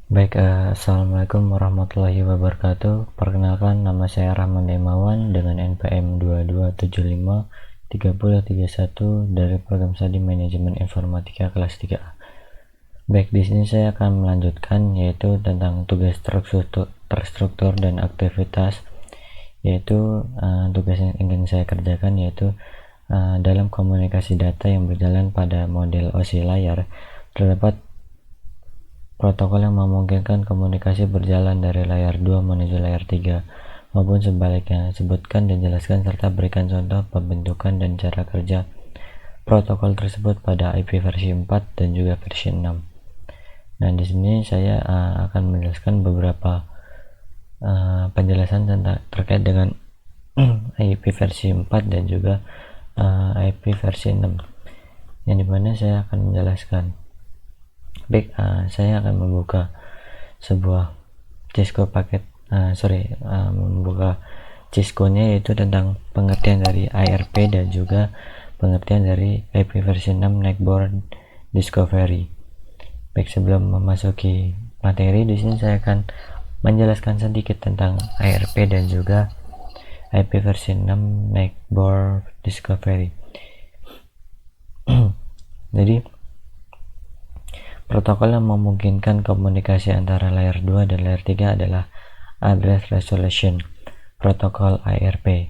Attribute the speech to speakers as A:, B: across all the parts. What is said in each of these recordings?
A: Assalamualaikum warahmatullahi wabarakatuh. Perkenalkan, nama saya Rahman Demawan dengan NPM 22753031 dari program studi Manajemen Informatika kelas 3A. Baik, di sini saya akan melanjutkan yaitu tentang tugas terstruktur dan aktivitas, yaitu tugas yang ingin saya kerjakan yaitu dalam komunikasi data yang berjalan pada model OSI layar terdapat protokol yang memungkinkan komunikasi berjalan dari layar 2 menuju layar 3 maupun sebaliknya. Sebutkan dan jelaskan serta berikan contoh pembentukan dan cara kerja protokol tersebut pada IP versi 4 dan juga versi 6. Nah, di sini saya akan menjelaskan beberapa penjelasan terkait dengan IP versi 4 dan juga IP versi 6, yang dimana saya akan menjelaskan. Baik, saya akan membuka sebuah Cisco paket membuka Cisco-nya, yaitu tentang pengertian dari ARP dan juga pengertian dari IP versi 6 Neckboard Discovery. Baik, sebelum memasuki materi, di sini saya akan menjelaskan sedikit tentang ARP dan juga IP versi 6 Neckboard Discovery. Jadi, protokol yang memungkinkan komunikasi antara layar 2 dan layar 3 adalah Address Resolution Protocol ARP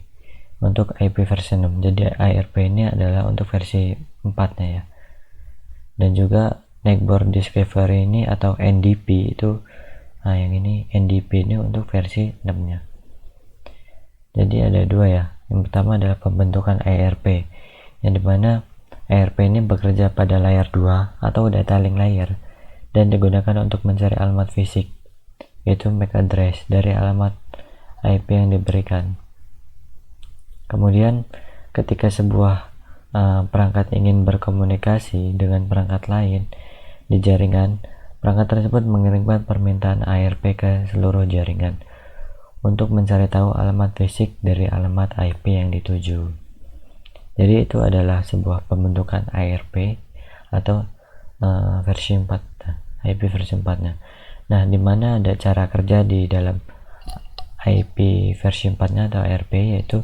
A: untuk IP versi 6. Jadi ARP ini adalah untuk versi 4-nya ya. Dan juga Neckboard Discovery ini atau NDP itu, yang ini NDP ini untuk versi 6-nya. Jadi ada dua ya. Yang pertama adalah pembentukan ARP, yang dimana ARP ini bekerja pada layar 2 atau data link layer dan digunakan untuk mencari alamat fisik, yaitu MAC address dari alamat IP yang diberikan. Kemudian ketika sebuah perangkat ingin berkomunikasi dengan perangkat lain di jaringan, perangkat tersebut mengirimkan permintaan ARP ke seluruh jaringan untuk mencari tahu alamat fisik dari alamat IP yang dituju. Jadi itu adalah sebuah pembentukan ARP atau versi 4, IP versi 4-nya. Nah, dimana ada cara kerja di dalam IP versi 4-nya atau ARP, yaitu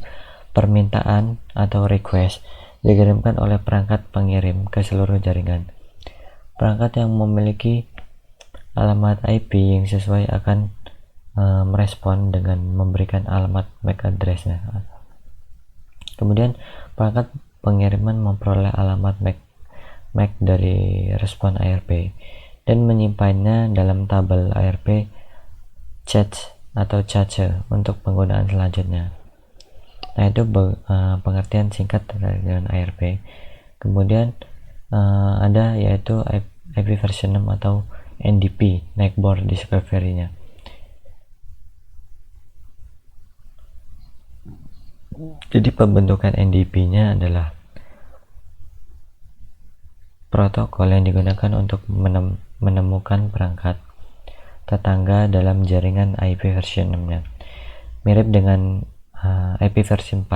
A: permintaan atau request dikirimkan oleh perangkat pengirim ke seluruh jaringan. Perangkat yang memiliki alamat IP yang sesuai akan merespon dengan memberikan alamat MAC address-nya. Kemudian perangkat pengiriman memperoleh alamat MAC dari respon ARP dan menyimpannya dalam tabel ARP cache atau cache untuk penggunaan selanjutnya. Nah, itu pengertian singkat terkait dengan ARP. Kemudian ada yaitu IP versi 6 atau NDP, Neckboard Discovery-nya. Jadi pembentukan NDP-nya adalah protokol yang digunakan untuk menemukan perangkat tetangga dalam jaringan IP versi 6-nya. Mirip dengan IP versi 4,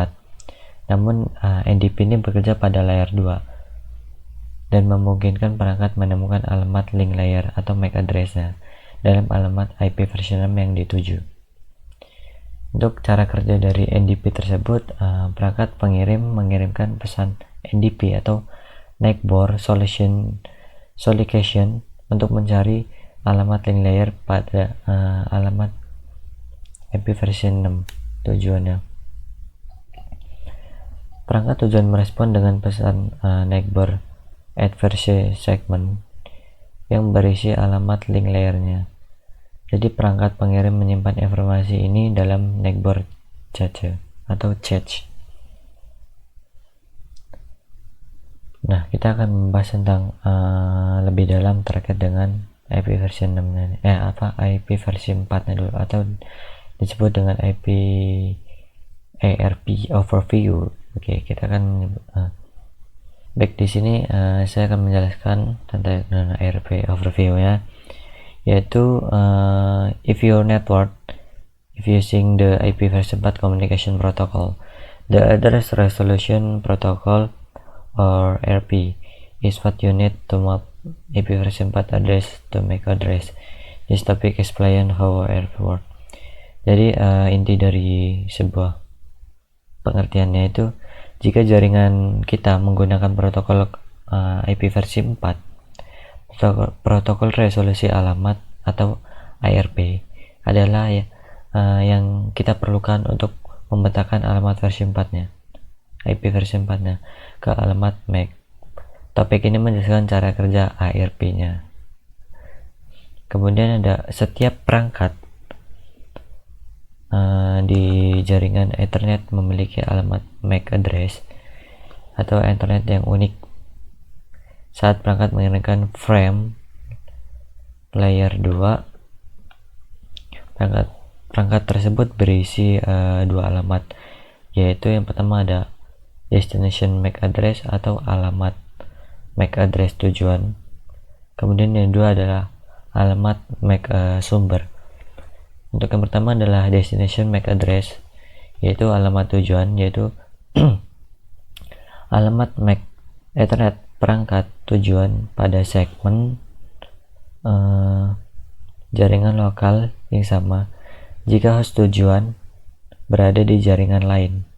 A: namun NDP ini bekerja pada layar 2 dan memungkinkan perangkat menemukan alamat link layer atau MAC address-nya dalam alamat IP versi 6 yang dituju. Untuk cara kerja dari NDP tersebut, perangkat pengirim mengirimkan pesan NDP atau Neckboard Solution untuk mencari alamat link layer pada alamat IP versi 6 tujuannya. Perangkat tujuan merespon dengan pesan Neckboard add versi segment yang berisi alamat link layernya. Jadi perangkat pengirim menyimpan informasi ini dalam Neckboard cache atau cache. Nah, kita akan membahas tentang lebih dalam terkait dengan IP versi 6-nya. IP versi 4-nya dulu, atau disebut dengan IP ARP overview. Oke, kita akan baik, di sini saya akan menjelaskan tentang ARP overview-nya, yaitu if your network using the IP versi 4 communication protocol, the address resolution protocol or ARP is what you need to map IP versi 4 address to MAC address. This topic explain how ARP work. Jadi inti dari sebuah pengertiannya itu, jika jaringan kita menggunakan protokol IP versi 4, protokol resolusi alamat atau ARP adalah yang kita perlukan untuk memetakan alamat versi 4-nya, IP versi 4-nya ke alamat MAC. Topik ini menjelaskan cara kerja ARP-nya. Kemudian ada setiap perangkat di jaringan Ethernet memiliki alamat MAC address atau Ethernet yang unik. Saat perangkat mengirimkan frame layer 2, perangkat tersebut berisi dua alamat, yaitu yang pertama ada destination MAC address atau alamat MAC address tujuan. Kemudian yang kedua adalah alamat MAC sumber. Untuk yang pertama adalah destination MAC address, yaitu alamat tujuan, yaitu alamat MAC Ethernet perangkat tujuan pada segmen jaringan lokal yang sama jika host tujuan berada di jaringan lain.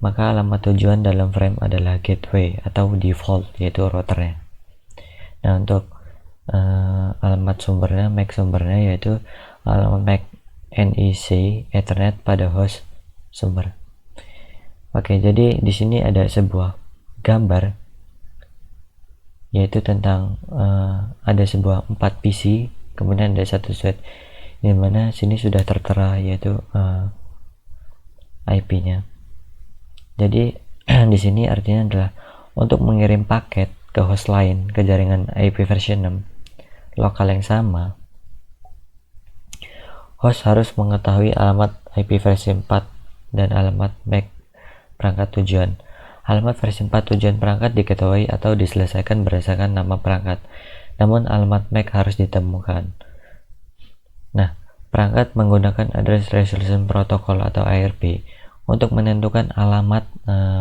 A: Maka alamat tujuan dalam frame adalah gateway atau default, yaitu routernya. Nah, untuk alamat sumbernya, MAC sumbernya, yaitu alamat MAC NEC Ethernet pada host sumber. Oke, jadi di sini ada sebuah gambar, yaitu tentang ada sebuah 4 PC, kemudian ada satu switch, di mana sini sudah tertera yaitu IP-nya. Jadi di sini artinya adalah untuk mengirim paket ke host lain ke jaringan IP versi 6 lokal yang sama, host harus mengetahui alamat IP versi 4 dan alamat MAC perangkat tujuan. Alamat versi 4 tujuan perangkat diketahui atau diselesaikan berdasarkan nama perangkat, namun alamat MAC harus ditemukan. Nah, perangkat menggunakan address resolution protocol atau ARP untuk menentukan alamat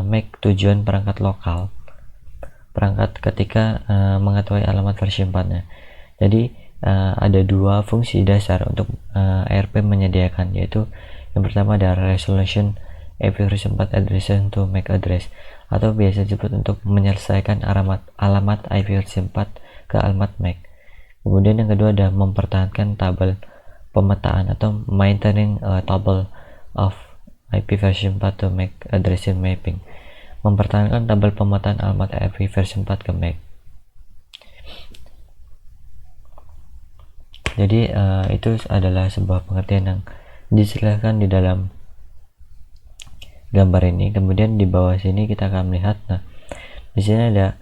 A: MAC tujuan perangkat lokal. Perangkat ketika mengetahui alamat versi 4-nya. Jadi ada dua fungsi dasar untuk ARP menyediakan, yaitu yang pertama adalah resolution IP versi 4 addressing to MAC address, atau biasa disebut untuk menyelesaikan alamat IP versi 4 ke alamat MAC. Kemudian yang kedua adalah mempertahankan tabel pemetaan atau maintaining table of IP versi 4 to MAC addressing mapping, mempertahankan tabel pemetaan alamat IP versi 4 ke MAC. Jadi itu adalah sebuah pengertian yang dijelaskan di dalam gambar ini. Kemudian di bawah sini kita akan melihat, nah di sini ada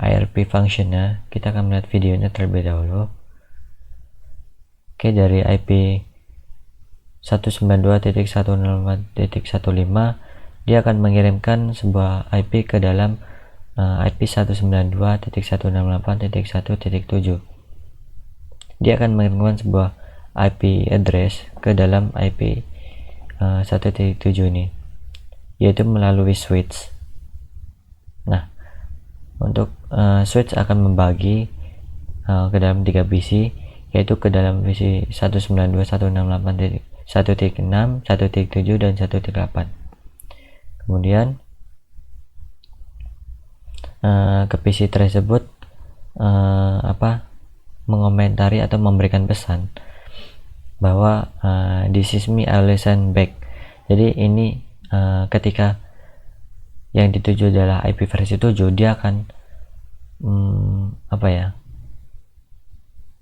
A: ARP functionnya. Kita akan melihat videonya terlebih dahulu. Oke, dari IP 192.168.15 dia akan mengirimkan sebuah IP ke dalam IP 192.168.1.7. Dia akan mengirimkan sebuah IP address ke dalam IP 1.7 ini, yaitu melalui switch. Nah, untuk switch akan membagi ke dalam 3 PC, yaitu ke dalam PC 192.168.1.6, 1.7 dan 1.8. Kemudian ke PC tersebut mengomentari atau memberikan pesan bahwa this is me, I listen back. Jadi ini ketika yang dituju adalah IP versi 7, dia akan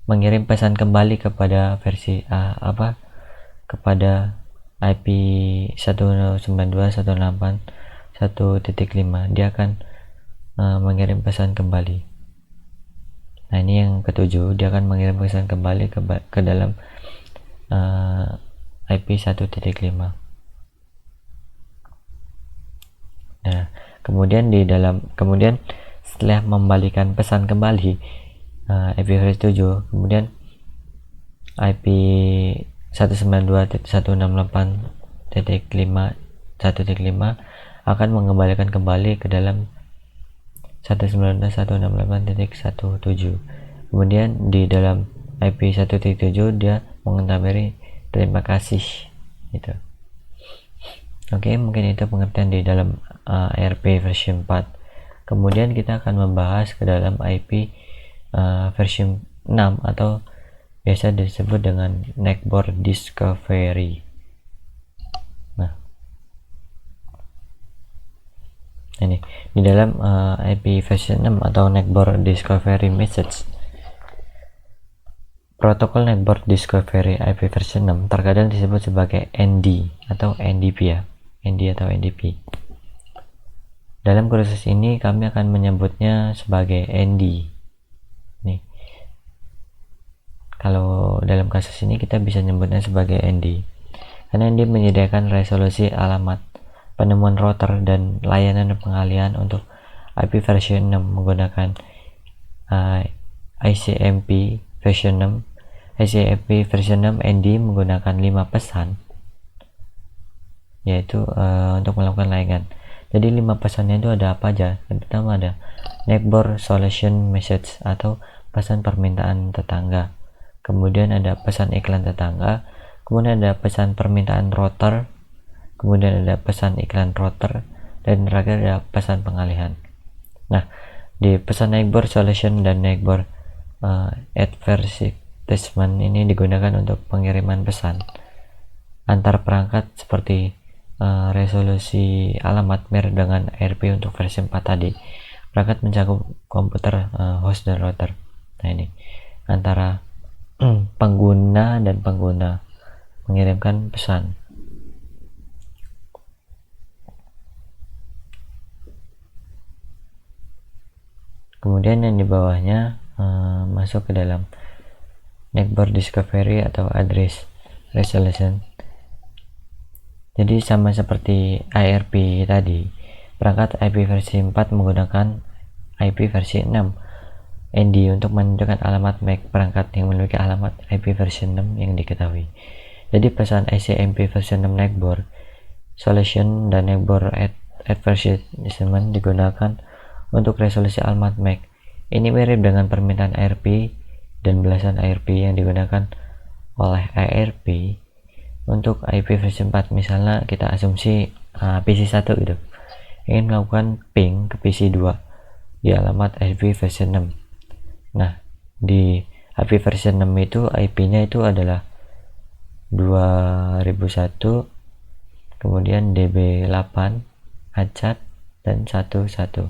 A: mengirim pesan kembali kepada versi kepada IP 192.168.1.5. Dia akan mengirim pesan kembali. Nah, ini yang ketujuh, dia akan mengirim pesan kembali ke dalam IP 1.5. Nah, kemudian setelah membalikan pesan kembali IP versi 7, kemudian IP 192.168.1.5 akan mengembalikan kembali ke dalam 192.168.17 Kemudian di dalam IP 1.7 dia mengentaberi terima kasih gitu. Oke, mungkin itu pengertian di dalam ARP versi 4. Kemudian kita akan membahas ke dalam IP versi 6 atau biasa disebut dengan Neckboard Discovery. Nah, ini di dalam IP versi 6 atau Neckboard Discovery Message, protokol Neckboard Discovery IP versi 6 terkadang disebut sebagai ND atau NDP ya, ND atau NDP. Dalam kursus ini kami akan menyebutnya sebagai ND. Nih, kalau dalam kasus ini kita bisa menyebutnya sebagai ND karena ND menyediakan resolusi alamat, penemuan router, dan layanan pengalihan untuk IP versi 6 menggunakan ICMP versi 6. ICMP versi 6 ND menggunakan 5 pesan, yaitu untuk melakukan layanan. Jadi 5 pesannya itu ada apa aja? Yang pertama ada Neckboard Solution Message atau pesan permintaan tetangga, kemudian ada pesan iklan tetangga, kemudian ada pesan permintaan router, kemudian ada pesan iklan router, dan terakhir ada pesan pengalihan. Nah, di pesan Neckboard Solution dan Neckboard Advertisement ini digunakan untuk pengiriman pesan antar perangkat seperti resolusi alamat mirip dengan ARP untuk versi 4 tadi. Perangkat mencakup komputer, host, dan router. Nah, ini antara pengguna dan pengguna mengirimkan pesan. Kemudian yang di bawahnya masuk ke dalam Neckboard Discovery atau Address Resolution. Jadi sama seperti ARP tadi, perangkat IP versi 4 menggunakan IP versi 6 ND untuk menunjukkan alamat MAC perangkat yang memiliki alamat IP versi 6 yang diketahui. Jadi pesan ICMP versi 6 Neckboard Solution dan Neckboard Advertisement digunakan untuk resolusi alamat MAC. Ini mirip dengan permintaan ARP dan belasan ARP yang digunakan oleh ARP untuk IP versi 4. Misalnya kita asumsi PC 1 gitu ingin melakukan ping ke PC 2 di alamat IP versi 6. Nah, di IP versi 6 itu IP-nya itu adalah 2001, kemudian DB8, acak, dan 11.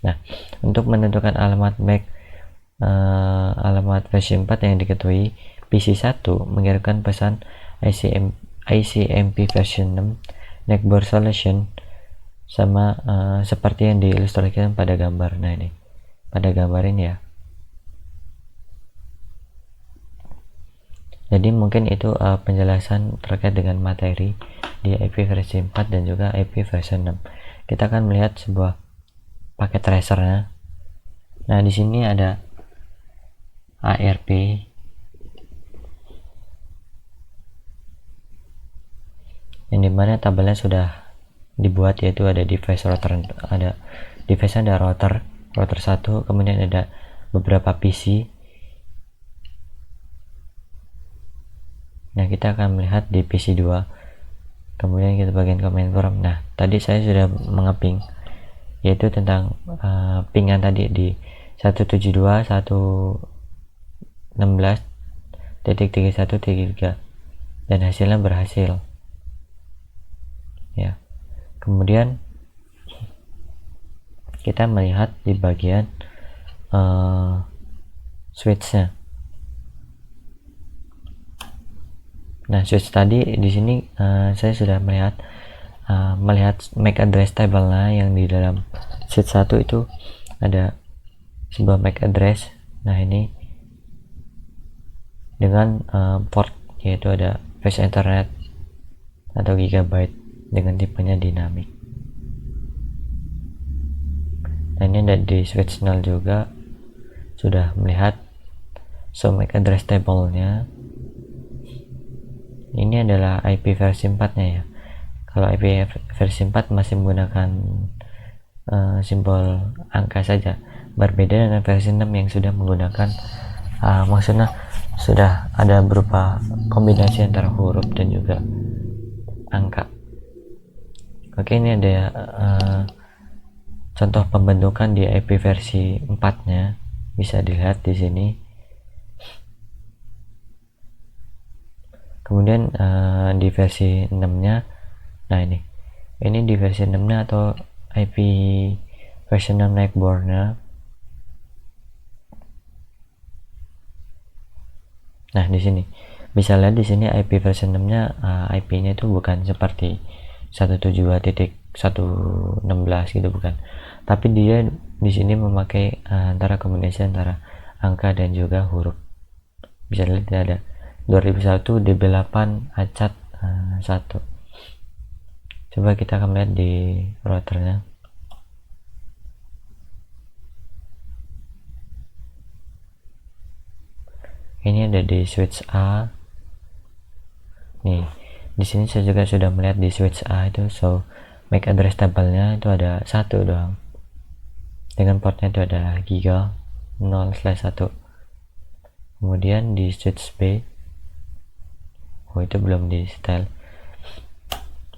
A: Nah, untuk menentukan alamat MAC alamat versi 4 yang diketahui, PC 1 mengirimkan pesan ICMP versi 6 Neckboard Solution sama seperti yang diilustrasikan pada gambar. Nah, ini pada gambar ini ya. Jadi mungkin itu penjelasan terkait dengan materi di IP versi 4 dan juga IP versi 6. Kita akan melihat sebuah paket tracernya. Nah, di sini ada ARP, yang dimana tabelnya sudah dibuat, yaitu ada device router, ada device, ada router 1, kemudian ada beberapa PC. Nah, kita akan melihat di PC 2, kemudian kita bagian command prompt. Nah, tadi saya sudah mengeping, yaitu tentang pingan tadi di 172.116.31.3 dan hasilnya berhasil ya. Kemudian kita melihat di bagian switch-nya. Nah, switch tadi di sini saya sudah melihat MAC address table-nya yang di dalam switch 1 itu ada sebuah MAC address. Nah, ini dengan port, yaitu ada Fast Ethernet atau gigabyte dengan tipenya dinamik. Nah, ini ada di switch 0 juga sudah melihat MAC address table-nya. Ini adalah IP versi 4 nya ya. Kalau IP versi 4 masih menggunakan simbol angka saja. berbeda dengan versi 6 yang sudah menggunakan maksudnya sudah ada berupa kombinasi antara huruf dan juga angka. Oke, ini ada contoh pembentukan di IP versi 4-nya, bisa dilihat di sini. Kemudian di versi 6-nya, nah ini di versi 6-nya atau IP versi 6 neckboard-nya. Nah, di sini bisa lihat di sini IP versi 6-nya IP-nya itu bukan seperti 172.116 gitu, bukan. Tapi dia di sini memakai antara kombinasi antara angka dan juga huruf. Bisa lihat ada 2001 DB8 acat 1. Coba kita akan lihat di routernya. Ini ada di switch A. Nih, di sini saya juga sudah melihat di switch A itu, so MAC address tabelnya itu ada 1 doang. Dengan portnya itu ada giga 0/1. Kemudian di switch B, itu belum di setel.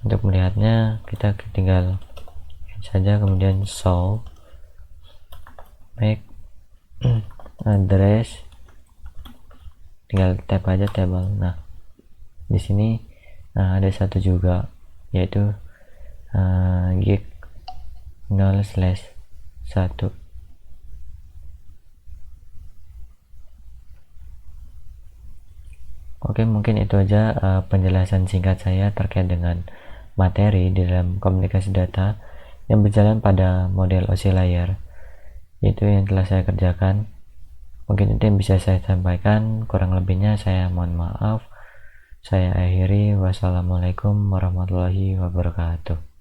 A: Untuk melihatnya kita tinggal saja, kemudian show MAC address, tinggal tap aja tabel. Nah, di sini ada 1 juga, yaitu gig 0/1. Oke, mungkin itu aja penjelasan singkat saya terkait dengan materi di dalam komunikasi data yang berjalan pada model OSI layar. Itu yang telah saya kerjakan. Mungkin itu yang bisa saya sampaikan, kurang lebihnya saya mohon maaf. Saya akhiri, wassalamualaikum warahmatullahi wabarakatuh.